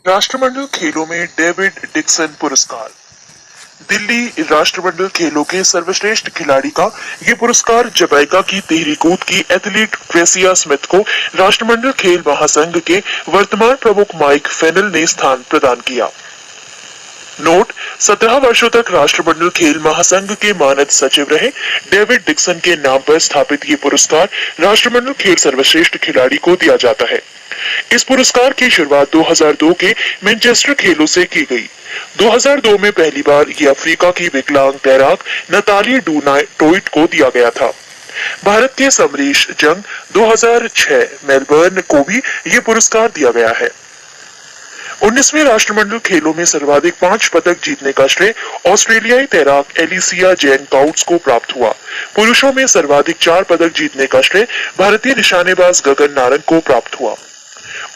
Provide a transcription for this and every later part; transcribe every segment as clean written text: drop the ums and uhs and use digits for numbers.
राष्ट्रमंडल खेलों में डेविड डिक्सन पुरस्कार। दिल्ली राष्ट्रमंडल खेलों के सर्वश्रेष्ठ खिलाड़ी का ये पुरस्कार जमैका की तिहरी कूद की एथलीट ग्रेसिया स्मिथ को राष्ट्रमंडल खेल महासंघ के वर्तमान प्रमुख माइक फेनल ने स्थान प्रदान किया। नोट: 17 वर्षों तक राष्ट्रमंडल खेल महासंघ के मानद सचिव रहे डेविड डिक्सन के नाम पर स्थापित ये पुरस्कार राष्ट्रमंडल खेल सर्वश्रेष्ठ खिलाड़ी को दिया जाता है। इस पुरस्कार की शुरुआत 2002 के मैनचेस्टर खेलों से की गई। 2002 में पहली बार ये अफ्रीका की विकलांग तैराक नताली डू टोइट को दिया गया था। भारत के समरेश जंग 2006 मेलबर्न को भी ये पुरस्कार दिया गया है। 19वें राष्ट्रमंडल खेलों में सर्वाधिक 5 पदक जीतने का श्रेय ऑस्ट्रेलियाई तैराक एलिसिया जैन काउट्स को प्राप्त हुआ। पुरुषों में सर्वाधिक 4 पदक जीतने का श्रेय भारतीय निशानेबाज गगन नारंग को प्राप्त हुआ।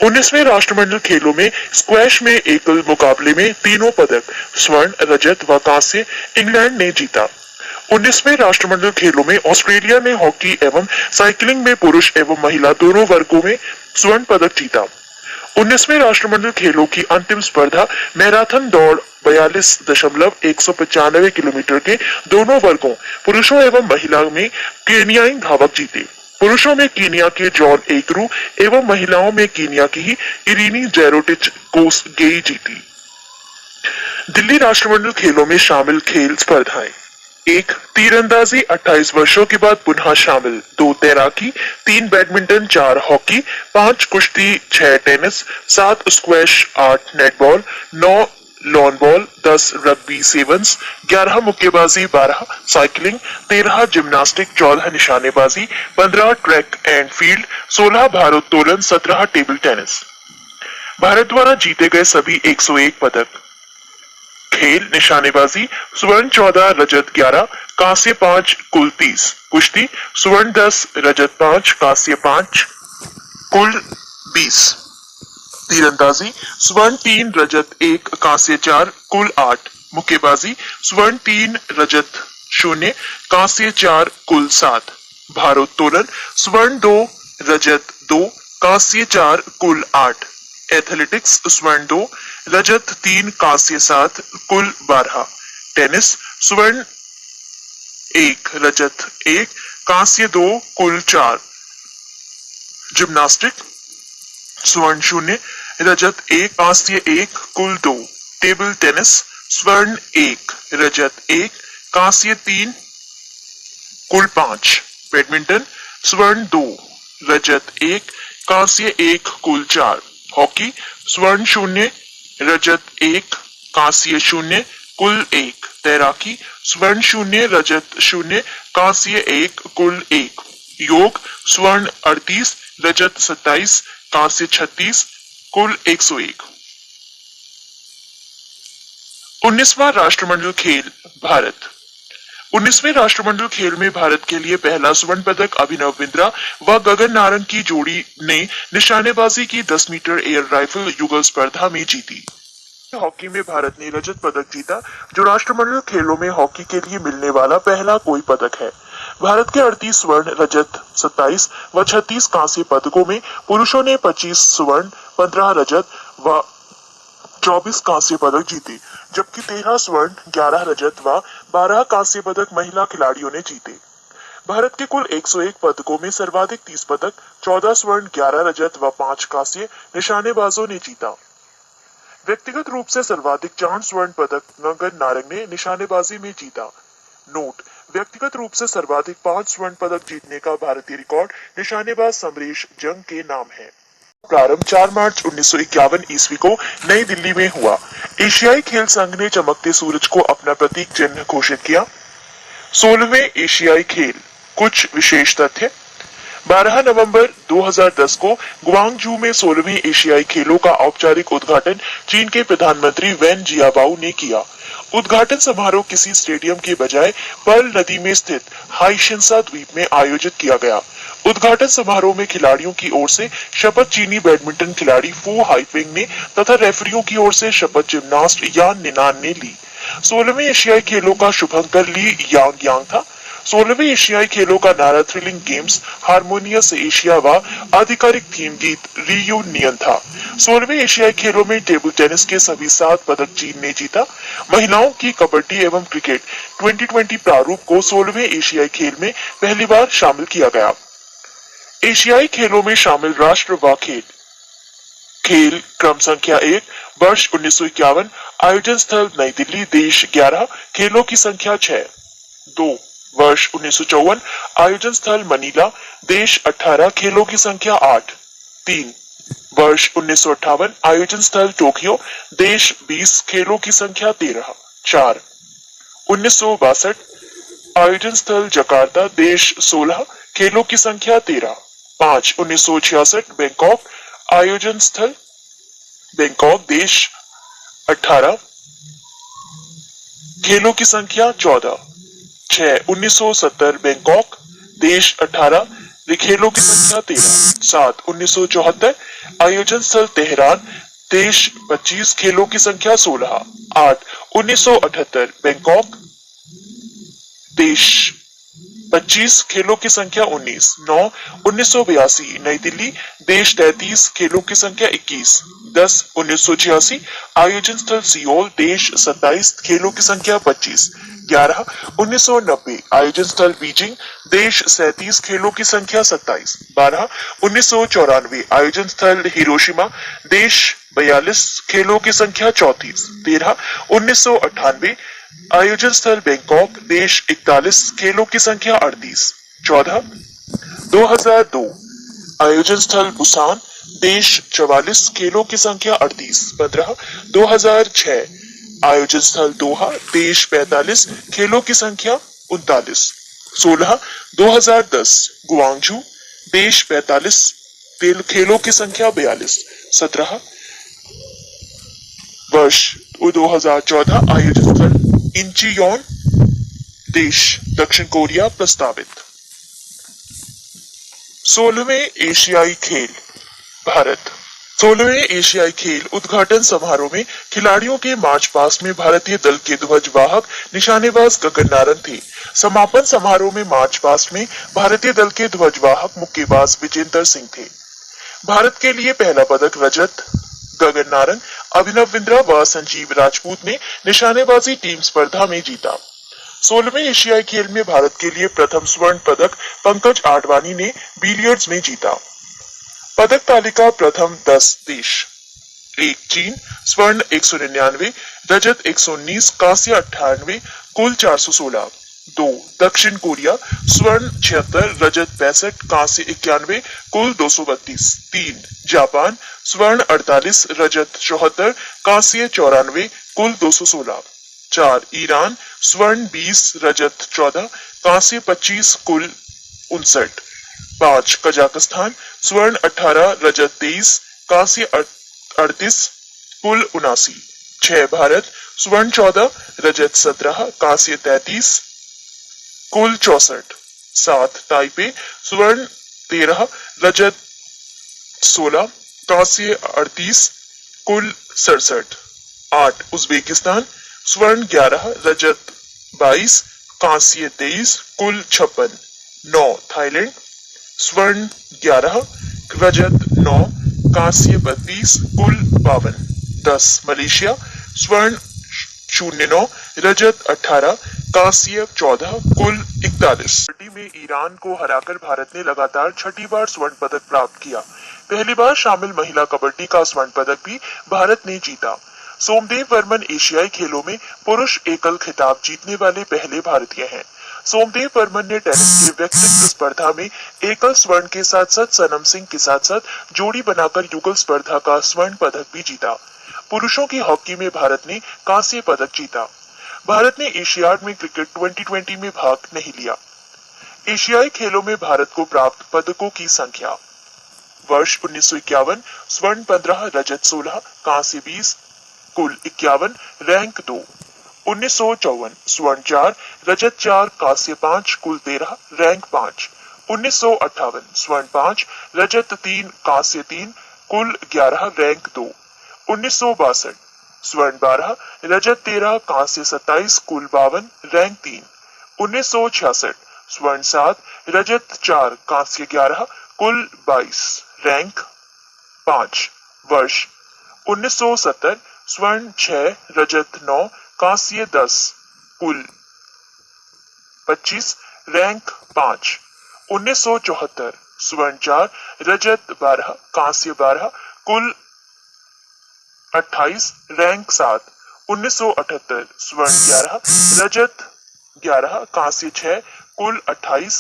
19वें राष्ट्रमंडल खेलों में स्क्वैश में एकल मुकाबले में तीनों पदक स्वर्ण, रजत व कांस्य इंग्लैंड ने जीता। 19वें राष्ट्रमंडल खेलों में ऑस्ट्रेलिया ने हॉकी एवं साइकिलिंग में पुरुष एवं महिला दोनों वर्गों में स्वर्ण पदक जीता। 19वें राष्ट्रमंडल खेलों की अंतिम स्पर्धा मैराथन दौड़ 42.195 किलोमीटर के दोनों वर्गों पुरुषों एवं महिला में केनियाई धावक जीते। पुरुषों में कीनिया के जॉन एकरू एवं महिलाओं में कीनिया की ही इरीनी जेरोटिच कोसगेई जीती। दिल्ली राष्ट्रमंडल खेलों में शामिल खेल स्पर्धाएं: 1. तीरंदाजी 28 वर्षों के बाद पुनः शामिल। 2. तैराकी। 3. बैडमिंटन। 4. हॉकी। 5. कुश्ती। 6. Tennis. 7. Squash. 8. Netball. 9. Lawn ball. 10. Rugby sevens. 11. मुक्केबाजी। 12. साइकिलिंग। 13. जिम्नास्टिक। 14. निशानेबाजी। 15. Track and field. 16. भारोत्तोलन। 17. Table tennis. भारत द्वारा जीते गए सभी 101 पदक। खेल: निशानेबाजी स्वर्ण 14, रजत 11, कांस्य 5, कुल 30। कुश्ती स्वर्ण 10, रजत 5, कांस्य 5, कुल 20। तीरंदाजी स्वर्ण 3, रजत 1, कांस्य 4, कुल 8। मुक्केबाजी स्वर्ण 3, रजत 0, कांस्य 4, कुल 7। भारोत्तोलन स्वर्ण 2, रजत 2, कांस्य 4, कुल 8। एथलेटिक्स स्वर्ण 2, रजत 3, कांस्य 7, कुल 12। टेनिस स्वर्ण 1, रजत 1, कांस्य 2, कुल 4। जिम्नास्टिक स्वर्ण 0, रजत 1, कांस्य 1, कुल 2। टेबल टेनिस स्वर्ण 1, रजत 1, कांस्य 3, कुल 5। बैडमिंटन स्वर्ण 2, रजत 1, कांस्य 1, कुल 4। हॉकी स्वर्ण 0, रजत 1, कांस्य 0, कुल 1। तैराकी स्वर्ण 0, रजत 0, कांस्य 1, कुल 1। योग स्वर्ण 38, रजत 27, कांस्य 36, कुल 101। 19वां राष्ट्रमंडल खेल भारत। 19वें राष्ट्रमंडल खेल में भारत के लिए पहला स्वर्ण पदक अभिनव बिंद्रा व गगन नारंग की जोड़ी ने निशानेबाजी की 10 मीटर एयर राइफल युगल स्पर्धा में जीती। हॉकी में भारत ने रजत पदक जीता, जो राष्ट्रमंडल खेलों में हॉकी के लिए मिलने वाला पहला कोई पदक है। भारत के 38 स्वर्ण, रजत 27 व 36 कांस्य पदकों में पुरुषों ने 25 स्वर्ण, 15 रजत व 24 कांस्य पदक जीते, जबकि 13 स्वर्ण, 11 रजत व 12 कांस्य पदक महिला खिलाड़ियों ने जीते। भारत के कुल 101 पदकों में सर्वाधिक 30 पदक, 14 स्वर्ण, 11 रजत व 5 कांस्य निशानेबाजों ने जीता। व्यक्तिगत रूप से सर्वाधिक 4 स्वर्ण पदक गगन नारंग ने निशानेबाजी में जीता। नोट: व्यक्तिगत रूप से सर्वाधिक 5 स्वर्ण पदक जीतने का भारतीय रिकॉर्ड निशानेबाज समरेश जंग के नाम है। प्रारंभ 4 मार्च 1951 ईस्वी को नई दिल्ली में हुआ। एशियाई खेल संघ ने चमकते सूरज को अपना प्रतीक चिन्ह घोषित किया। 16वें एशियाई खेल। कुछ विशेष तथ्य: 12 नवंबर 2010 को ग्वांगझू में 16वें एशियाई खेलों का औपचारिक उद्घाटन चीन के प्रधानमंत्री वेन जियाबाओ ने किया। उद्घाटन समारोह किसी स्टेडियम के बजाय पर्ल नदी में स्थित हाइशिंसा द्वीप में आयोजित किया गया। उद्घाटन समारोह में खिलाड़ियों की ओर से शपथ चीनी बैडमिंटन खिलाड़ी फू हाइफिंग ने तथा रेफरियों की ओर से शपथ जिम्नास्ट यान निनान ने ली। 16वें एशियाई खेलों का शुभंकर ली यांग यांग था। 16वें एशियाई खेलों का नारा थ्रिलिंग गेम्स हारमोनियस एशिया व आधिकारिक थीम गीत रियूनियन था। 16वें एशियाई खेलों में टेबल टेनिस के सभी 7 पदक चीन ने जीता। महिलाओं की कबड्डी एवं क्रिकेट 2020 प्रारूप को 16वें एशियाई खेल में पहली बार शामिल किया गया। एशियाई खेलों में शामिल राष्ट्र व खेल क्रम संख्या 1 वर्ष 1951, आयोजन स्थल नई दिल्ली, देश 11, खेलों की संख्या 6। 2 वर्ष 1954, आयोजन स्थल मनीला, देश 18, खेलों की संख्या 8। 3 वर्ष 1958, आयोजन स्थल टोक्यो, देश 20, खेलों की संख्या 13। 4 1962, आयोजन स्थल जकार्ता, देश 16, खेलों की संख्या 13। 5 1966, बैंकॉक, आयोजन स्थल बैंकॉक, देश 18, खेलों की संख्या 14। 6 1970, बैंकॉक, देश 18, खेलों की संख्या 13। 7 1974, आयोजन स्थल तेहरान, देश 25, खेलों की संख्या 16। 8 1978, बैंकॉक, देश 25, खेलों की संख्या 19। 9 1982, नई दिल्ली, देश 33, खेलों की संख्या 21। 10 1986, आयोजन स्थल सियोल, देश 27, खेलों की संख्या 25। 11 1990, आयोजन स्थल बीजिंग, देश 37, खेलों की संख्या 27। 12 1994, आयोजन स्थल हिरोशिमा, देश 42, खेलों की संख्या 34। 13 1998, आयोजन स्थल बैंकॉक, देश 41, खेलों की संख्या 38। 14 2002, आयोजन स्थल बुसान, देश 44, खेलों की संख्या 38। 15 2006, आयोजन स्थल दोहा, देश 45, खेलों की संख्या 39। 16 2010, गुआंगझू, देश 45, खेलों की संख्या 42। 17 वर्ष 2014, आयोजन स्थल इंचियोन, देश दक्षिण कोरिया, प्रस्तावित। 16वें एशियाई खेल भारत। 16वें एशियाई खेल उद्घाटन समारोह में खिलाड़ियों के मार्च पास्ट में भारतीय दल के ध्वजवाहक निशानेबाज गगन नारंग थे। समापन समारोह में मार्च पास्ट में भारतीय दल के ध्वजवाहक मुक्केबाज विजेंदर सिंह थे। भारत के लिए पहला पदक रजत गगन नारंग, अभिनव बिंद्रा व संजीव राजपूत ने निशानेबाजी टीम स्पर्धा में जीता। 16वें एशियाई खेल में भारत के लिए प्रथम स्वर्ण पदक पंकज आडवाणी ने बिलियर्ड्स में जीता। पदक तालिका प्रथम 10 देश। 1 चीन, स्वर्ण 199, रजत 119, कांस्य 98, कुल 416। 2 दक्षिण कोरिया, स्वर्ण 76, रजत 65, कांस्य 91, कुल 232। 3 जापान, स्वर्ण 48, रजत 74, कांस्य 94, कुल 216। 4 ईरान, स्वर्ण 20, रजत 14, कांस्य 25, कुल 59। 5 कजाकिस्तान, स्वर्ण 18, रजत 23, कांस्य 38, कुल 79। 6 भारत, स्वर्ण 14, रजत 17, कांस्य 33, कुल 64। 7 ताइपे, स्वर्ण 13, रजत 16, कांस्य 38, कुल 67। 8 उज्बेकिस्तान, स्वर्ण 11, रजत 22, कांस्य 23, कुल 56। 9 थाईलैंड, स्वर्ण 11, रजत 9, कांस्य 32, कुल 52। 10 मलेशिया, स्वर्ण 09, रजत 18, कांस्य 14, कुल 41। कबड्डी में ईरान को हराकर भारत ने लगातार छठी बार स्वर्ण पदक प्राप्त किया। पहली बार शामिल महिला कबड्डी का स्वर्ण पदक भी भारत ने जीता। सोमदेव वर्मन एशियाई खेलों में पुरुष एकल खिताब जीतने वाले पहले भारतीय हैं। सोमदेव वर्मन ने टेनिस की व्यक्तिगत स्पर्धा में एकल स्वर्ण के साथ साथ सनम सिंह के साथ साथ जोड़ी बनाकर युगल स्पर्धा का स्वर्ण पदक भी जीता। पुरुषों की हॉकी में भारत ने कांस्य पदक जीता। भारत ने एशियाड में क्रिकेट 2020 में भाग नहीं लिया। एशियाई खेलों में भारत को प्राप्त पदकों की संख्या। वर्ष 1951, स्वर्ण 15, रजत 16, कांस्य 20, कुल 51, रैंक 2। 1954, स्वर्ण 4, रजत 4, कांस्य 5, कुल 13, रैंक 5। 1958, स्वर्ण 5, रजत 3, कांस्य 3, कुल 11, रैंक 2। 1962, स्वर्ण 12, रजत 13, कांस्य 27, कुल 52, रैंक 3। 1966, स्वर्ण 7, रजत 4, कांस्य 11, कुल 22, रैंक 5, वर्ष 1970, स्वर्ण 6, रजत 9, कांस्य 10, कुल 25, रैंक 5, 1974, स्वर्ण 4, रजत 12, कांस्य 12, कुल 28, रैंक 7, 1978, स्वर्ण 11, रजत 11, कांस्य 6, कुल 28,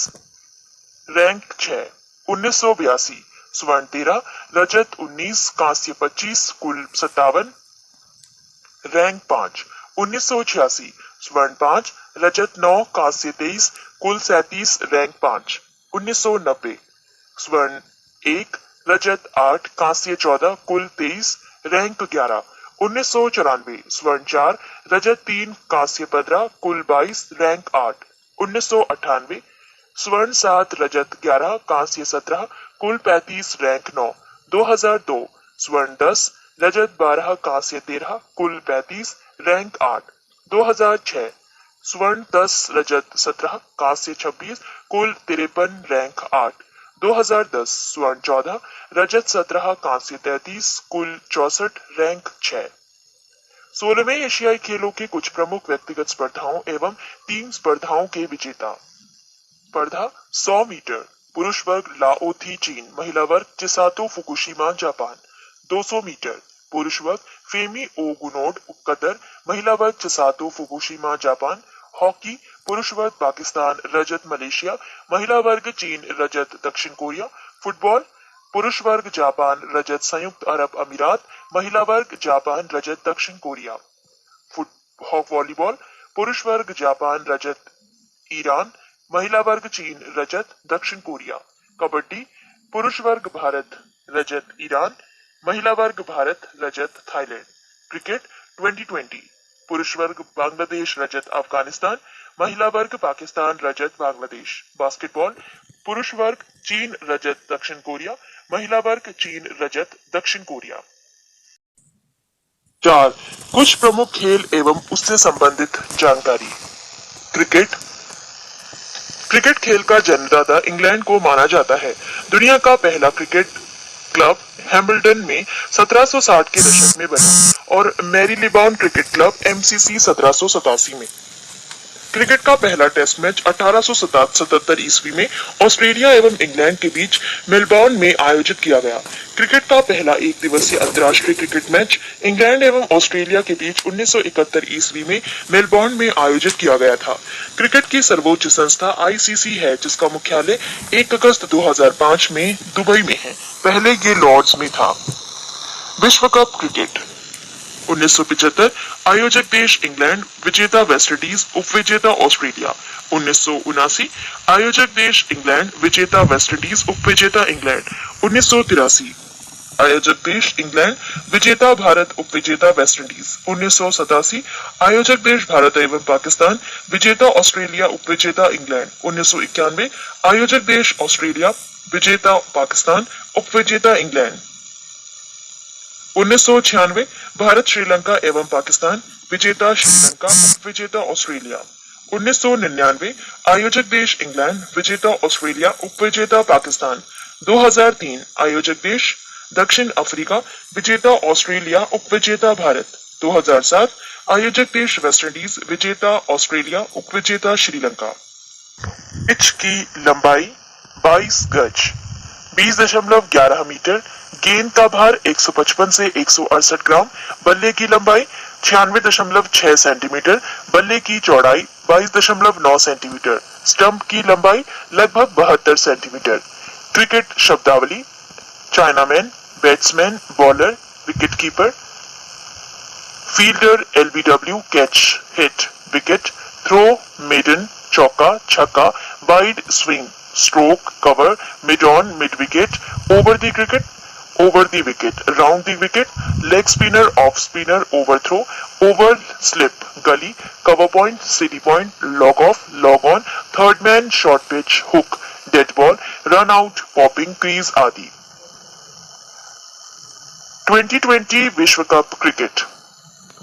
रैंक 6, 1982, स्वर्ण 13, रजत 19, कांस्य 25, कुल 57, रैंक 5, 1986, स्वर्ण 5, रजत 9, कांस्य 23, कुल 37, रैंक 5, 1990, स्वर्ण 1, रजत 8, कांस्य 14, कुल 23, रैंक 11, 1994, स्वर्ण 4, रजत 3, कांस्य 15, कुल 22, रैंक 8, 1998, स्वर्ण 7, रजत 11, कांस्य 17, कुल 35, रैंक 9, 2002, स्वर्ण 10, रजत 12, कांस्य 13, कुल 35, रैंक 8, 2006, स्वर्ण 10, रजत 17, कांस्य 26, कुल 53, रैंक 8, 2010, स्वर्ण 14, रजत 17, कांस्य 33, कुल 64, रैंक 6। 16वें एशियाई खेलों के कुछ प्रमुख व्यक्तिगत स्पर्धाओं एवं टीम स्पर्धाओं के विजेता। स्पर्धा 100 मीटर, पुरुष वर्ग लाओथी चीन, महिला वर्ग चिसातो फुकुशिमा जापान। 200 मीटर, पुरुष वर्ग फेमी ओगुनोड कतर, महिला वर्ग चिसातो फुकुशिमा जापान। हॉकी, पुरुष वर्ग पाकिस्तान रजत मलेशिया, महिला वर्ग चीन रजत दक्षिण कोरिया। फुटबॉल, पुरुष वर्ग जापान रजत संयुक्त अरब अमीरात, महिला वर्ग जापान रजत दक्षिण कोरिया। वॉलीबॉल, पुरुष वर्ग जापान रजत ईरान, महिला वर्ग चीन रजत दक्षिण कोरिया। कबड्डी, पुरुष वर्ग भारत रजत ईरान, महिला वर्ग भारत रजत थाईलैंड। क्रिकेट 2020, पुरुष वर्ग बांग्लादेश रजत अफगानिस्तान, महिला वर्ग पाकिस्तान रजत बांग्लादेश। बास्केटबॉल, पुरुष वर्ग चीन रजत दक्षिण कोरिया, महिला वर्ग चीन रजत दक्षिण कोरिया। 4. कुछ प्रमुख खेल एवं उससे संबंधित जानकारी। क्रिकेट, क्रिकेट खेल का जन्मदाता इंग्लैंड को माना जाता है। दुनिया का पहला क्रिकेट क्लब हैमिल्टन में 1760 के दशक में बना और मैरीलेबॉन क्रिकेट क्लब एमसीसी 1787 में। क्रिकेट का पहला टेस्ट मैच 1877 ईस्वी में ऑस्ट्रेलिया एवं इंग्लैंड के बीच मेलबॉर्न में आयोजित किया गया। क्रिकेट का पहला एक दिवसीय अंतर्राष्ट्रीय क्रिकेट मैच इंग्लैंड एवं ऑस्ट्रेलिया के बीच 1971 ईस्वी में मेलबॉर्न में आयोजित किया गया था। क्रिकेट की सर्वोच्च संस्था आईसीसी है, जिसका मुख्यालय 1 अगस्त 2005 में दुबई में है। पहले ये लॉर्ड्स में था। विश्व कप क्रिकेट 1975, आयोजक देश इंग्लैंड, विजेता वेस्टइंडीज, उपविजेता ऑस्ट्रेलिया। 1979, आयोजक देश इंग्लैंड, विजेता वेस्टइंडीज, उपविजेता इंग्लैंड। 1983, आयोजक देश इंग्लैंड, विजेता भारत, उपविजेता वेस्टइंडीज। 1987, आयोजक देश भारत एवं पाकिस्तान, विजेता ऑस्ट्रेलिया, उपविजेता इंग्लैंड। 1991, आयोजक देश ऑस्ट्रेलिया, विजेता पाकिस्तान, उपविजेता इंग्लैंड। 1996, भारत श्रीलंका एवं पाकिस्तान, विजेता श्रीलंका, उपविजेता ऑस्ट्रेलिया। 1999, आयोजक देश इंग्लैंड, विजेता ऑस्ट्रेलिया, उपविजेता पाकिस्तान। 2003, आयोजक देश दक्षिण अफ्रीका, विजेता ऑस्ट्रेलिया, उपविजेता भारत। 2007, आयोजक देश वेस्टइंडीज, विजेता ऑस्ट्रेलिया, उपविजेता श्रीलंका। पिच की लंबाई 22 गज, 20.11 मीटर। गेंद का भार 155 से 168 ग्राम। बल्ले की लंबाई 96.6 सेंटीमीटर। बल्ले की चौड़ाई 22.9 सेंटीमीटर। स्टंप की लंबाई लगभग 72 सेंटीमीटर। क्रिकेट शब्दावली: chinaman, batsman, bowler, wicketkeeper. Fielder, LBW, catch, hit, wicket. Throw, maiden, चौका, छक्का। Wide, swing, stroke, cover. Mid on, mid wicket. Over the cricket, over the wicket, round the wicket, leg spinner, off spinner, overthrow, over, slip, gully, cover point, city point, log off, log on, third man, short pitch, hook, dead ball, run out, popping, crease आदि। 2020 विश्व cup cricket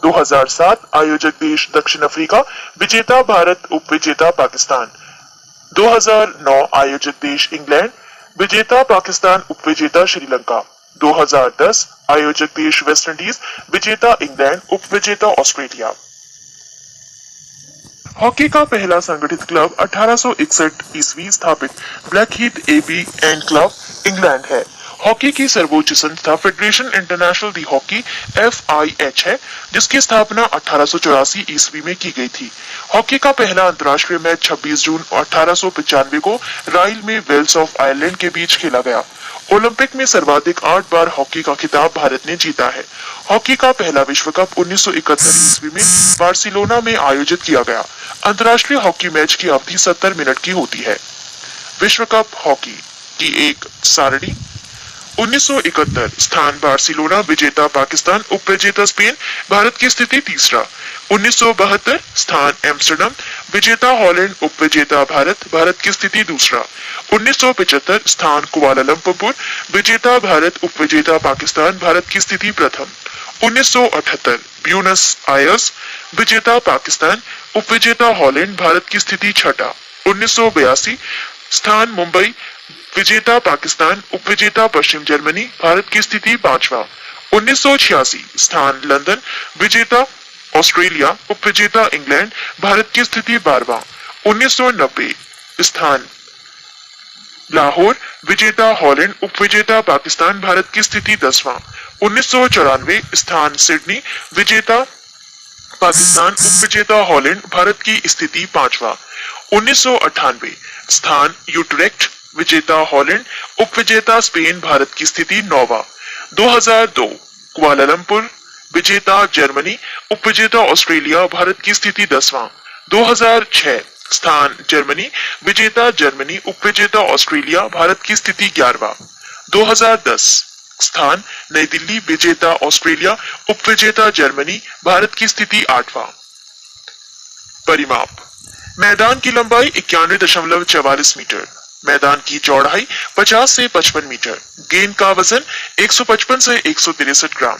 2007, आयोजक देश दक्षिण Africa, विजेता भारत, उपविजेता पाकिस्तान। 2009 आयोजक देश England, विजेता पाकिस्तान, उपविजेता श्रीलंका। 2010 आयोजक देश वेस्ट इंडीज, विजेता इंग्लैंड, उपविजेता ऑस्ट्रेलिया। हॉकी का पहला संगठित क्लब 1861 ईस्वी स्थापित ब्लैकहीथ एबी एंड क्लब, इंग्लैंड है। हॉकी की सर्वोच्च संस्था फेडरेशन इंटरनेशनल दी हॉकी FIH है, जिसकी स्थापना 1884 ईस्वी में की गई थी। हॉकी का पहला अंतर्राष्ट्रीय मैच 26 जून 1895 को राइल में वेल्स ऑफ आयरलैंड के बीच खेला गया। ओलंपिक में सर्वाधिक 8 बार हॉकी का खिताब भारत ने जीता है। हॉकी का पहला विश्व कप 1971 ईस्वी में बार्सिलोना में आयोजित किया गया। अंतर्राष्ट्रीय हॉकी मैच की अवधि 70 मिनट की होती है। विश्व कप हॉकी की एक सारणी। 1971 स्थान बार्सिलोना, विजेता पाकिस्तान, उपविजेता स्पेन, भारत की स्थिति तीसरा। 1972 स्थान एम्स्टर्डम, विजेता हॉलैंड, उपविजेता भारत, भारत की स्थिति दूसरा। 1975 स्थान कुआलालंपुर, विजेता भारत, उपविजेता पाकिस्तान, भारत की स्थिति प्रथम। 1978 ब्यूनस आयर्स, विजेता पाकिस्तान, उपविजेता हॉलैंड, भारत की स्थिति छठा। 1982 स्थान मुंबई, विजेता पाकिस्तान, उपविजेता पश्चिम जर्मनी, भारत की स्थिति पांचवा। 1986 स्थान लंदन, विजेता ऑस्ट्रेलिया, उपविजेता इंग्लैंड, भारत की स्थिति 12वां। 1990 स्थान लाहौर, विजेता हॉलैंड, उपविजेता पाकिस्तान, भारत की स्थिति 10वां। 1994 स्थान सिडनी, विजेता पाकिस्तान, उपविजेता हॉलैंड, भारत की स्थिति 5वां। 1998 स्थान यूट्रेक्ट, विजेता हॉलैंड, उपविजेता स्पेन, भारत की स्थिति 9वां। 2002 कुआलालंपुर, विजेता जर्मनी, उपविजेता ऑस्ट्रेलिया, भारत की स्थिति 10वां। 2006 स्थान जर्मनी, विजेता जर्मनी, उपविजेता ऑस्ट्रेलिया, भारत की स्थिति 11वां। 2010 स्थान नई दिल्ली, विजेता ऑस्ट्रेलिया, उपविजेता जर्मनी, भारत की स्थिति 8वां। परिमाप। मैदान की लंबाई 91.44 मीटर, मैदान की चौड़ाई 50 से 55 मीटर, गेंद का वजन 155 से 163 ग्राम।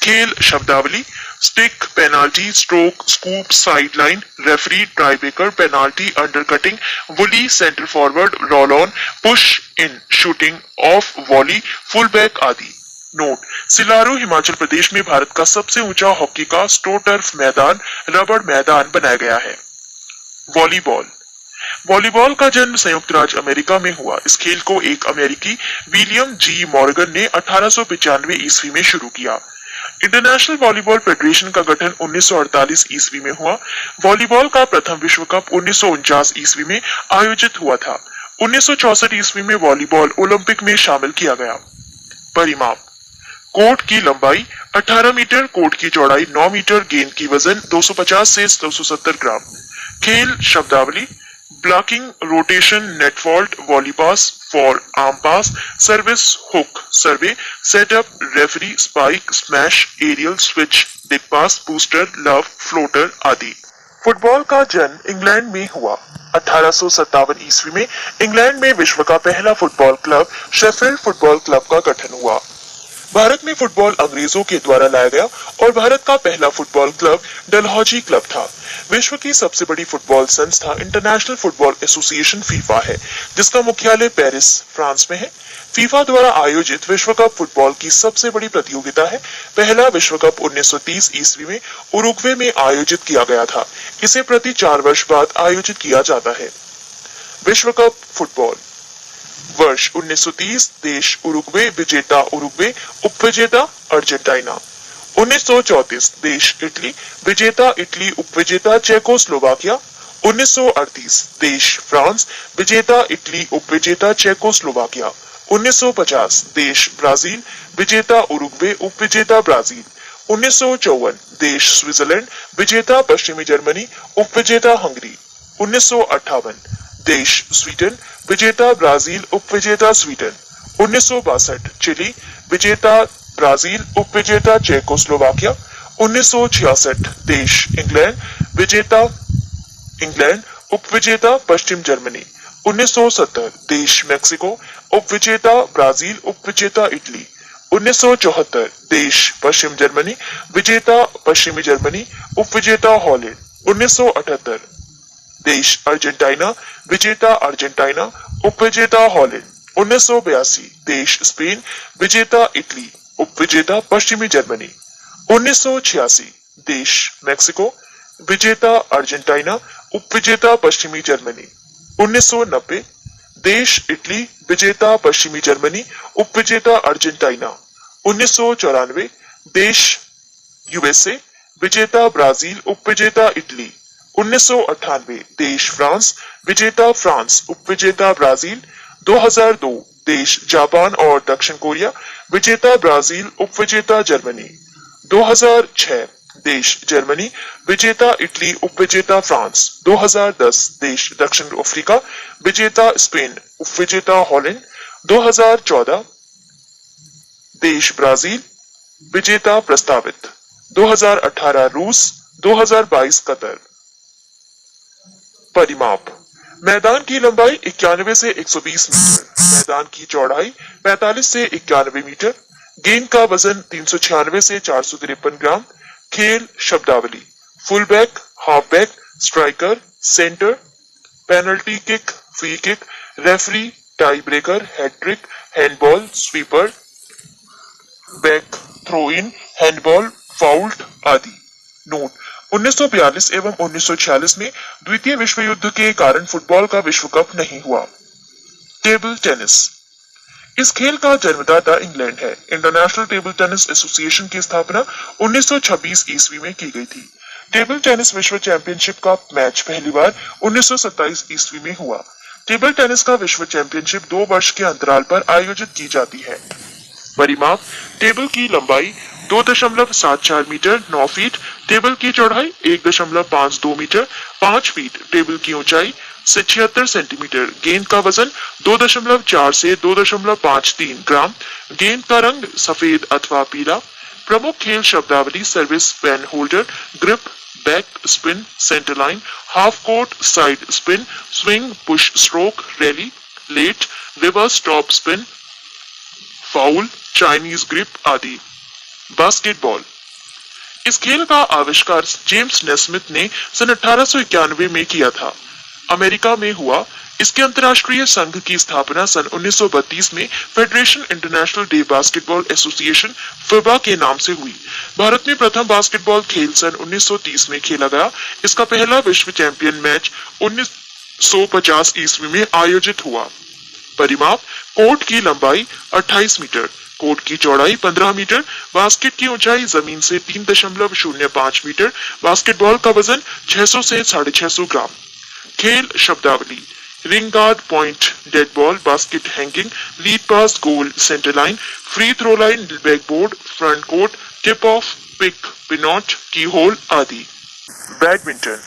खेल शब्दावली: stick, penalty, stroke, scoop, sideline, referee, tiebreaker, penalty, undercutting, bully, centre forward, roll on, push in, shooting, off, volley, full back आदि। नोट: सिलारू हिमाचल प्रदेश में भारत का सबसे ऊंचा हॉकी का स्ट्रो टर्फ मैदान, रबड़ मैदान बनाया गया है। वॉलीबॉल। वॉलीबॉल का जन्म संयुक्त राज्य अमेरिका में हुआ। इस खेल को एक अमेरिकी विलियम जी मॉर्गन ने 1895 ईस्वी में शुरू किया। इंटरनेशनल वॉलीबॉल फेडरेशन का गठन 1948 ईस्वी में हुआ। वॉलीबॉल का प्रथम विश्व कप 1949 ईस्वी में आयोजित हुआ था। 1964 ईस्वी में वॉलीबॉल ओलंपिक में शामिल किया गया। परिमाप: कोर्ट की लंबाई 18 मीटर, कोर्ट की चौड़ाई 9 मीटर, गेंद की वजन 250 से 270 ग्राम। खेल शब्दावली: blocking, rotation, net fault, volley pass, forearm pass, service, hook, survey, setup, referee, spike, smash, aerial, switch, dig pass, booster, love, floater आदि। फुटबॉल का जन्म इंग्लैंड में हुआ। 1857 ईस्वी में इंग्लैंड में विश्व का पहला football club Sheffield football club का गठन हुआ। भारत में फुटबॉल अंग्रेजों के द्वारा लाया गया और भारत का पहला फुटबॉल क्लब डलहौजी क्लब था। विश्व की सबसे बड़ी फुटबॉल संस्था इंटरनेशनल फुटबॉल एसोसिएशन फीफा है, जिसका मुख्यालय पेरिस, फ्रांस में है। फीफा द्वारा आयोजित विश्व कप फुटबॉल की सबसे बड़ी प्रतियोगिता है। पहला विश्व कप 1930 ईस्वी में उरुग्वे में आयोजित किया गया था। इसे प्रति 4 वर्ष बाद आयोजित किया जाता है। विश्व कप फुटबॉल वर्ष 1930, देश उरुग्वे, विजेता उरुग्वे, उपविजेता अर्जेंटीना। 1934 देश इटली, विजेता इटली, उपविजेता चेकोस्लोवाकिया। 1938 देश फ्रांस, विजेता इटली, उपविजेता चेकोस्लोवाकिया। 1950 देश ब्राजील, विजेता उरुग्वे, उपविजेता ब्राजील। 1954 देश स्विट्जरलैंड, विजेता पश्चिमी जर्मनी, उपविजेता हंगरी। 1958 देश स्वीडन, विजेता ब्राजील, उपविजेता स्वीडन। 1962 चिली, विजेता ब्राजील, उपविजेता चेकोस्लोवाकिया। 1966 देश इंग्लैंड, विजेता इंग्लैंड, उपविजेता पश्चिम जर्मनी। 1970 देश मैक्सिको, उपविजेता ब्राजील, उपविजेता इटली। 1974 देश पश्चिम जर्मनी, विजेता पश्चिमी जर्मनी, उपविजेता हॉलैंड। 1978 देश अर्जेंटीना, विजेता अर्जेंटीना, उपविजेता हॉलैंड। 1982 देश स्पेन, विजेता इटली, उपविजेता पश्चिमी जर्मनी। 1986 देश मैक्सिको, विजेता अर्जेंटीना, उपविजेता पश्चिमी जर्मनी। 1990 देश इटली, विजेता पश्चिमी जर्मनी, उपविजेता अर्जेंटीना। 1994 देश यूएसए, विजेता ब्राजील, उपविजेता इटली। 1998 देश फ्रांस, विजेता फ्रांस, उपविजेता ब्राजील। 2002 देश जापान और दक्षिण कोरिया, विजेता ब्राजील, उपविजेता जर्मनी। 2006 देश जर्मनी, विजेता इटली, उपविजेता फ्रांस। 2010 देश दक्षिण अफ्रीका, विजेता स्पेन, उपविजेता हॉलैंड। 2014 देश ब्राजील, विजेता प्रस्तावित। 2018 रूस, 2022 कतर। परिमाप: मैदान की लंबाई 91 से 120 मीटर, मैदान की चौड़ाई 45 से 91 मीटर, गेंद का वजन 396 से 453 ग्राम। खेल शब्दावली: full back, half back, striker, centre, penalty kick, free kick, referee, tie breaker, hattrick, handball, sweeper, back, throw in, handball, fouled आदि। नोट: 1942 एवं 1946 में द्वितीय विश्व युद्ध के कारण फुटबॉल का विश्व कप नहीं हुआ। टेबल टेनिस: इस खेल का जन्मदाता इंग्लैंड है। इंटरनेशनल टेबल टेनिस एसोसिएशन की स्थापना 1926 ईस्वी में की गई थी। टेबल टेनिस विश्व चैंपियनशिप का मैच पहली बार 1927 ईस्वी में हुआ। टेबल टेनिस का विश्व चैंपियनशिप 2 वर्ष के अंतराल पर आयोजित की जाती है। परिमाप: टेबल की लंबाई 2.74 मीटर 9 फीट, टेबल की चौड़ाई 1.52 मीटर 5 फीट, टेबल की ऊंचाई से 76 सेंटीमीटर, गेंद का वजन 2.4 से 2.53 ग्राम, गेंद का रंग सफेद अथवा पीला। प्रमुख खेल शब्दावली: service, pen holder, grip, back spin, centre line, half court, side spin, swing, push stroke, rally, let, reverse top spin, foul, Chinese grip आदि। बास्केटबॉल: इस खेल का आविष्कार जेम्स नेस्मिथ ने सन 1891 में किया था। अमेरिका में हुआ। इसके अंतर्राष्ट्रीय संघ की स्थापना सन 1932 में federation international de basketball association FIBA के नाम से हुई। भारत में प्रथम बास्केटबॉल खेल सन 1930 में खेला गया। इसका पहला विश्व चैंपियन मैच 1950 ईस्वी में आयोजित हुआ। परिमाप: कोर्ट की लंबाई 28 मीटर, कोर्ट की चौड़ाई 15 मीटर, बास्केट की ऊंचाई जमीन से 3.05 मीटर, बास्केटबॉल का वजन 600 से 650 ग्राम। खेल शब्दावली: ring guard, point, dead ball, basket hanging, lead pass, goal, centre line, free throw line, backboard, front court, tip off, pick, pivot, keyhole आदि। बैडमिंटन: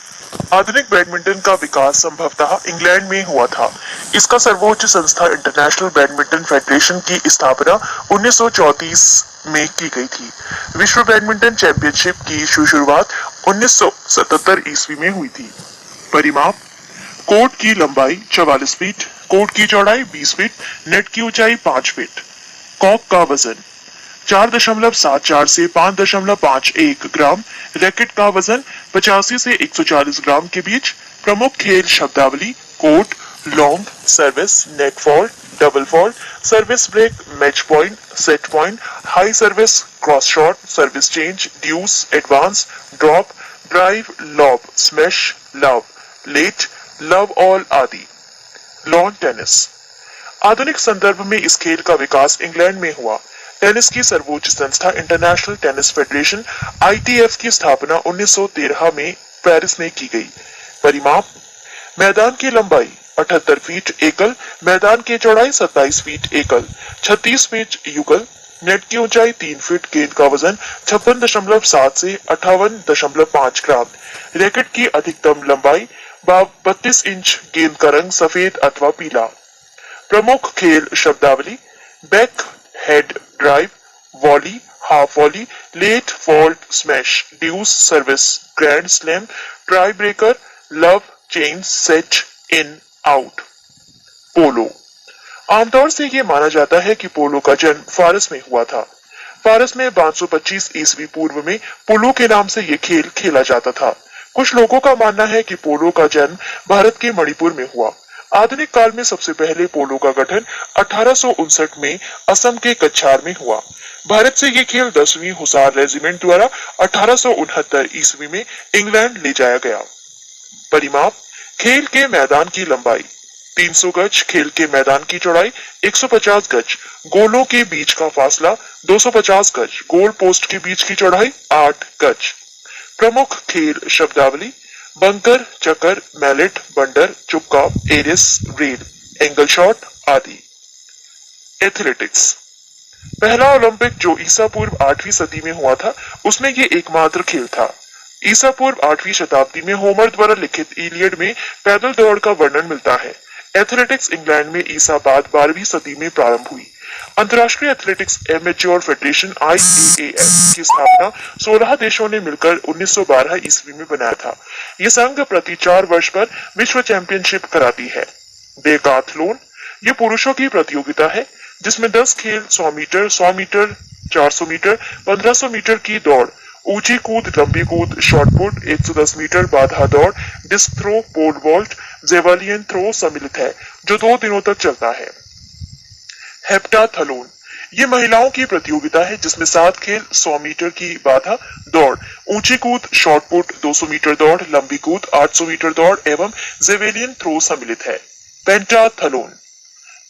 आधुनिक बैडमिंटन का विकास संभवतः इंग्लैंड में हुआ था। इसका सर्वोच्च संस्था इंटरनेशनल बैडमिंटन फेडरेशन की स्थापना 1934 में की गई थी। विश्व बैडमिंटन चैंपियनशिप की शुरुआत 1977 ईस्वी में हुई थी। परिमाप: कोर्ट की लंबाई 44 फीट, कोर्ट की चौड़ाई 20 फीट, नेट की ऊंचाई 5 फीट। कॉक का वजन 4.74 से 5.51 ग्राम, रैकेट का वजन 85 से 140 ग्राम के बीच। प्रमुख खेल शब्दावली: court, long, service, net fault, double fault, service break, match point, set point, high service, cross shot, service change, deuce, advance, drop, drive, lob, smash, love, let, love all आदि। लॉन टेनिस: आधुनिक संदर्भ में इस खेल का विकास England में हुआ। Tennis की सर्वोच्च संस्था इंटरनेशनल टेनिस फेडरेशन (ITF) की स्थापना 1913 में पेरिस में की गई। परिमाप: मैदान की लंबाई 78 फीट एकल, मैदान की चौड़ाई 27 फीट एकल, 36 फीट युगल, नेट की ऊंचाई 3 फीट, गेंद का वजन 56.7 से 58.5 ग्राम, रैकेट की अधिकतम लंबाई 32 इंच, गेंद का रंग सफेद अथवा पीला। प्रमुख खेल शब्दावली: back head drive, volley, half volley, let, fault, smash, deuce, service, grand slam, tie breaker, love, change, set, in, out. Polo: आमतौर से ये माना जाता है कि पोलो का जन्म फारस में हुआ था। फारस में 525 ईस्वी पूर्व में पोलो के नाम से ये खेल खेला जाता था। कुछ लोगों का मानना है कि पोलो का जन्म भारत के मणिपुर में हुआ। आधुनिक काल में सबसे पहले पोलो का गठन 1859 में असम के कछार में हुआ। भारत से ये खेल 10वीं हुसार रेजिमेंट द्वारा 1869 ईस्वी में इंग्लैंड ले जाया गया। परिमाप: खेल के मैदान की लंबाई 300 गज, खेल के मैदान की चौड़ाई 150 गज, गोलों के बीच का फासला 250 गज, गोल पोस्ट के बीच की चौड़ाई 8 गज। प्रमुख खेल शब्दावली: बंकर, चक्कर, mallet, बंडर, चुक्का, Eris, rail, angle shot आदि। एथलेटिक्स: पहला ओलंपिक जो ईसा पूर्व 8वीं सदी में हुआ था, उसमें ये एकमात्र खेल था। ईसा पूर्व 8वीं शताब्दी में होमर द्वारा लिखित इलियड में पैदल दौड़ का वर्णन मिलता है। एथलेटिक्स इंग्लैंड में ईसा बाद 12वीं सदी में प्रारंभ हुई। अंतर्राष्ट्रीय एथलेटिक्स एमेच्योर फेडरेशन IAAF की स्थापना 16 देशों ने मिलकर 1912 ईस्वी में बनाया था। ये संघ प्रति 4 वर्ष पर विश्व चैंपियनशिप कराती है। डेकाथलॉन ये पुरुषों की प्रतियोगिता है जिसमें 10 खेल 100 मीटर, 100 मीटर, 400 मीटर, 1500 मीटर की दौड़, ऊंची कूद, लंबी कूद, शॉटपुट, 110 मीटर बाधा दौड़, disc throw, pole vault, javelin throw सम्मिलित है जो 2 दिनों तक चलता है। हेप्टाथलॉन ये महिलाओं की प्रतियोगिता है जिसमें 7 खेल 100 मीटर की बाधा दौड़, ऊंची कूद, शॉटपुट, 200 मीटर दौड़, लंबी कूद, 800 मीटर दौड़ एवं जेवेलियन थ्रो सम्मिलित है। पेंटाथलॉन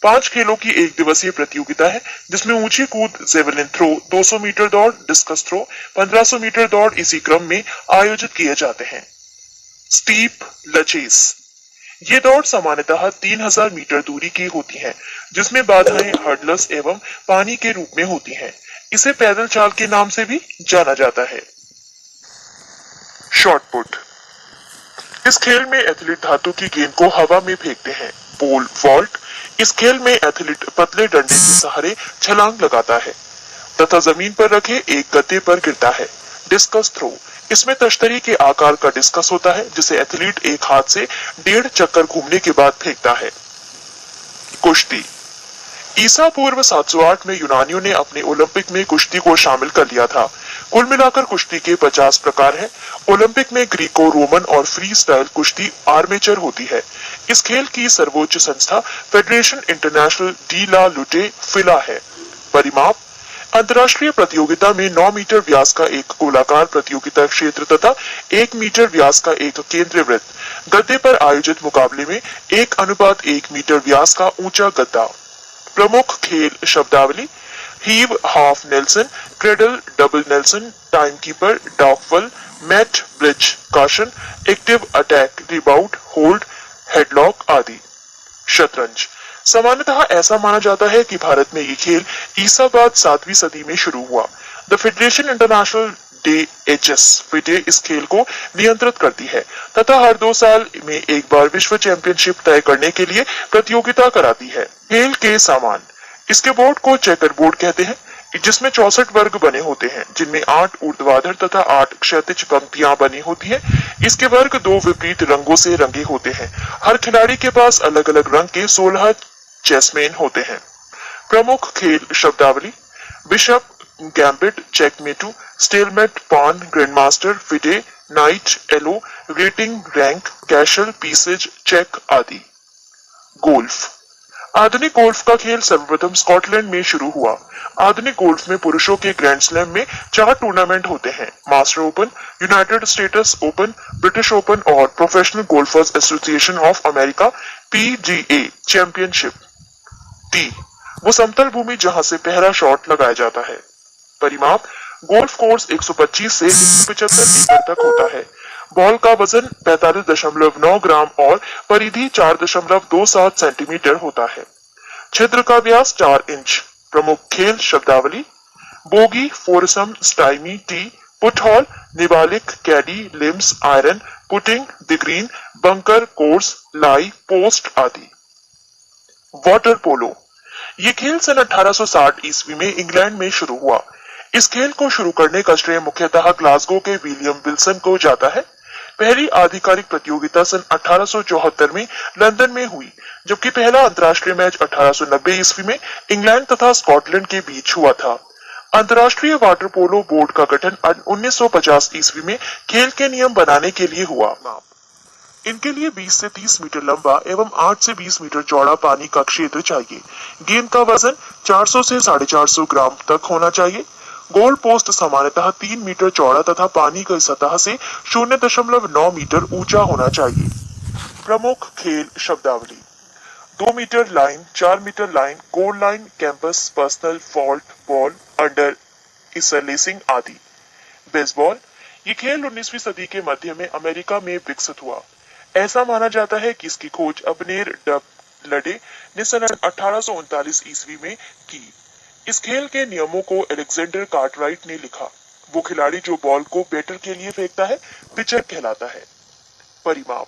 5 खेलों की एक दिवसीय प्रतियोगिता है जिसमें ऊंची कूद, जेवेलिन थ्रो, 200 मीटर दौड़, डिस्कस थ्रो, 1500 मीटर दौड़ इसी क्रम में आयोजित किए जाते हैं। स्टीप लचेस ये दौड़ सामान्यतः 3000 मीटर दूरी की होती है जिसमें बाधाएं हर्डल्स एवं पानी के रूप में होती हैं। इसे पैदल चाल के नाम से भी जाना जाता है। शॉटपुट इस खेल में एथलीट धातु की गेंद को हवा में फेंकते हैं। पोल वॉल्ट इस खेल में एथलीट पतले डंडे के सहारे छलांग लगाता है तथा जमीन पर रखे एक गद्दे पर गिरता है। डिस्कस थ्रो इसमें तश्तरी के आकार का डिस्कस होता है जिसे एथलीट एक हाथ से 1.5 चक्कर घूमने के बाद फेंकता है। कुश्ती ईसा पूर्व 708 में यूनानियों ने अपने ओलंपिक में कुश्ती को शामिल कर लिया था। कुल मिलाकर कुश्ती के 50 प्रकार हैं। ओलंपिक में ग्रीको रोमन और फ्री स्टाइल कुश्ती आर्मेचर होती है। इस खेल की सर्वोच्च संस्था फेडरेशन इंटरनेशनल डी ला लुटे फिला है। परिमाप अंतर्राष्ट्रीय प्रतियोगिता में 9 मीटर व्यास का एक गोलाकार प्रतियोगिता क्षेत्र तथा 1 मीटर व्यास का एक केंद्रीय वृत्त गद्दे पर आयोजित मुकाबले में 1:1 मीटर व्यास का ऊंचा गद्दा। प्रमुख खेल शब्दावली: heave, half nelson, cradle, double nelson, timekeeper, डॉकवल, mat, bridge, caution, active, attack, रिबाउट, होल्ड, हेडलॉक आदि। शतरंज सामान्यतः ऐसा माना जाता है कि भारत में ये खेल ईसा बाद 7वीं सदी में शुरू हुआ। The federation international DHS FIDE इस खेल को नियंत्रित करती है तथा हर 2 साल में एक बार विश्व चैंपियनशिप तय करने के लिए प्रतियोगिता कराती है। खेल के सामान इसके बोर्ड को चेकर बोर्ड कहते हैं जिसमें 64 वर्ग बने होते हैं जिनमें 8 ऊर्ध्वाधर तथा 8 क्षैतिज पंक्तियां बनी होती हैं। इसके वर्ग 2 विपरीत रंगों से रंगे होते हैं। हर खिलाड़ी के पास अलग अलग रंग के 16 चेसमैन होते हैं। प्रमुख खेल शब्दावली: bishop, gambit, checkmate, stalemate, pawn, grandmaster, FIDE, knight, Elo, rating, rank, castle, pieces, check आदि। गोल्फ आधुनिक गोल्फ का खेल सर्वप्रथम स्कॉटलैंड में शुरू हुआ। आधुनिक गोल्फ में पुरुषों के ग्रैंड स्लैम में 4 टूर्नामेंट होते हैं: master open, United States open, British open और professional golfers association of America PGA championship. Tee वो समतल भूमि जहां से पहला शॉट लगाया जाता है। परिमाप गोल्फ कोर्स 125 से 175 एकड़ तक होता है। बॉल का वजन 45.9 ग्राम और परिधि 4.27 सेंटीमीटर होता है। छिद्र का व्यास 4 इंच। प्रमुख खेल शब्दावली: bogey, foursome, stymie, tee, putt hole, निवालिक, कैडी, लिम्स, iron, putting, the green, bunker, course, lie, post आदि। वाटर पोलो ये खेल सन 1860 ईस्वी में इंग्लैंड में शुरू हुआ। इस खेल को शुरू करने का श्रेय मुख्यतः ग्लासगो के विलियम विल्सन को जाता है। पहली आधिकारिक प्रतियोगिता सन 1874 में लंदन में हुई, जबकि पहला अंतर्राष्ट्रीय मैच 1890 ईस्वी में इंग्लैंड तथा स्कॉटलैंड के बीच हुआ था। अंतर्राष्ट्रीय वाटर पोलो बोर्ड का गठन 1950 ईस्वी में खेल के नियम बनाने के लिए हुआ। इनके लिए 20 से 30 मीटर लंबा एवं 8 से 20 मीटर चौड़ा पानी का क्षेत्र चाहिए। गेंद का वजन 400 से 450 ग्राम तक होना चाहिए। गोल पोस्ट सामान्यतः 3 मीटर चौड़ा तथा पानी की सतह से 0.9 मीटर ऊंचा होना चाहिए। प्रमुख खेल शब्दावली: 2 metre line, 4 metre line, goal line, campus, personal, fault, ball, under इसलेसिंग आदि। बेसबॉल: ये खेल 19वीं सदी के मध्य में अमेरिका में विकसित हुआ। ऐसा माना जाता है कि इसकी खोज अबनेर डबलडे ने सन 1839 ईस्वी में की। इस खेल के नियमों को अलेक्जेंडर कार्टराइट ने लिखा। वो खिलाड़ी जो बॉल को बैटर के लिए फेंकता है पिचर कहलाता है। परिमाप: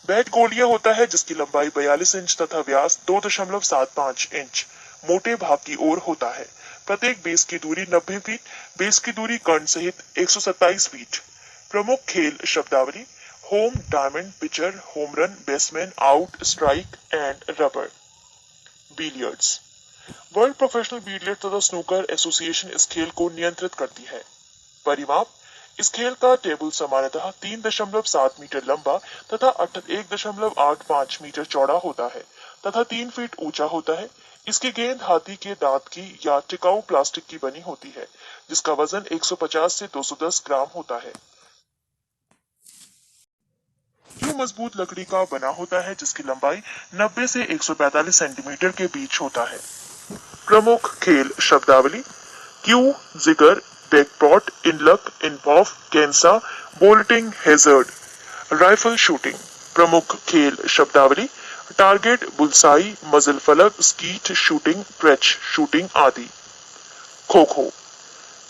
बैट गोलिया होता है जिसकी लंबाई 42 इंच तथा व्यास 2.75 इंच मोटे भाग की ओर होता है। प्रत्येक बेस की दूरी 90 फीट, बेस की दूरी कर्ण सहित 127 फीट। प्रमुख खेल शब्दावली: home, diamond, pitcher, home run, baseman, out, strike and rubber. Billiards: world professional billiard तथा स्नूकर एसोसिएशन इस खेल को नियंत्रित करती है। परिमाप: इस खेल का टेबल सामान्यतः 3.7 मीटर लंबा तथा 1.85 मीटर चौड़ा होता है तथा 3 फीट ऊंचा होता है। इसकी गेंद हाथी के दांत की या टिकाऊ प्लास्टिक की बनी होती है जिसका वजन 150 से 210 ग्राम होता है। ये मजबूत लकड़ी का बना होता है जिसकी लंबाई 90 से 145 सेंटीमीटर के बीच होता है। प्रमुख खेल शब्दावली: क्यू, जिगर, बैकपॉट, इनलक, इनपॉफ, कैंसा, बोल्टिंग, हैजर्ड। राइफल शूटिंग: प्रमुख खेल शब्दावली: टारगेट, बुलसाई, मजल फलक, स्कीट शूटिंग, ट्रेच शूटिंग आदि। खो खो।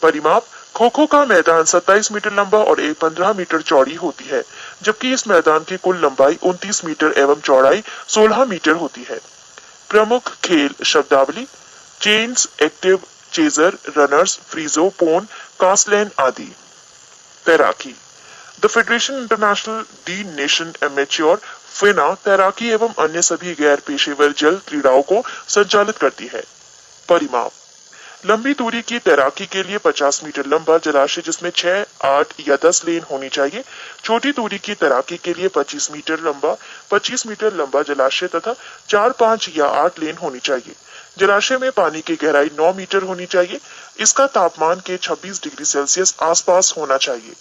परिमाप: खो खो का मैदान 27 मीटर लंबा और 15 मीटर चौड़ी होती है, जबकि इस मैदान की कुल लंबाई 29 मीटर एवं चौड़ाई 16 मीटर होती है। प्रमुख खेल शब्दावली: चेन्स, एक्टिव, चेजर, रनर्स, फ्रीजो, पोन, कास्टलैन आदि। तैराकी: the federation international de nation amateur FINA तैराकी एवं अन्य सभी गैर पेशेवर जल क्रीड़ाओं को संचालित करती है। परिमाप: लंबी दूरी की तैराकी के लिए 50 मीटर लंबा जलाशय जिसमें 6, 8 या 10 लेन होनी चाहिए। छोटी दूरी की तैराकी के लिए 25 मीटर लंबा जलाशय तथा 4, 5 या 8 लेन होनी चाहिए। जलाशय में पानी की गहराई 9 मीटर होनी चाहिए। इसका तापमान के 26 डिग्री सेल्सियस आसपास होना चाहिए।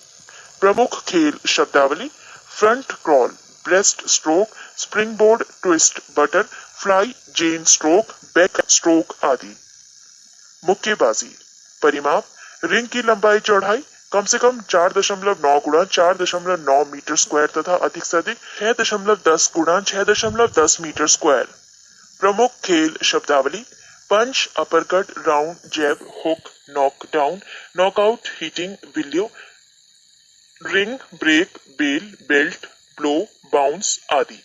प्रमुख खेल शब्दावली: front crawl, breast stroke, springboard, twist, butterfly, जेन स्ट्रोक, बैक स्ट्रोक आदि। मुक्केबाजी। परिमाप: रिंग की लंबाई चौड़ाई कम से कम 4.9 गुणा 4.9 मीटर स्क्वायर तथा अधिक से अधिक 6.10 गुणा 6.10 मीटर स्क्वायर। प्रमुख खेल शब्दावली: punch, uppercut, round, jab, hook, knockdown, knockout, hitting, विलियो, ring, break, bell, belt, blow, bounce आदि।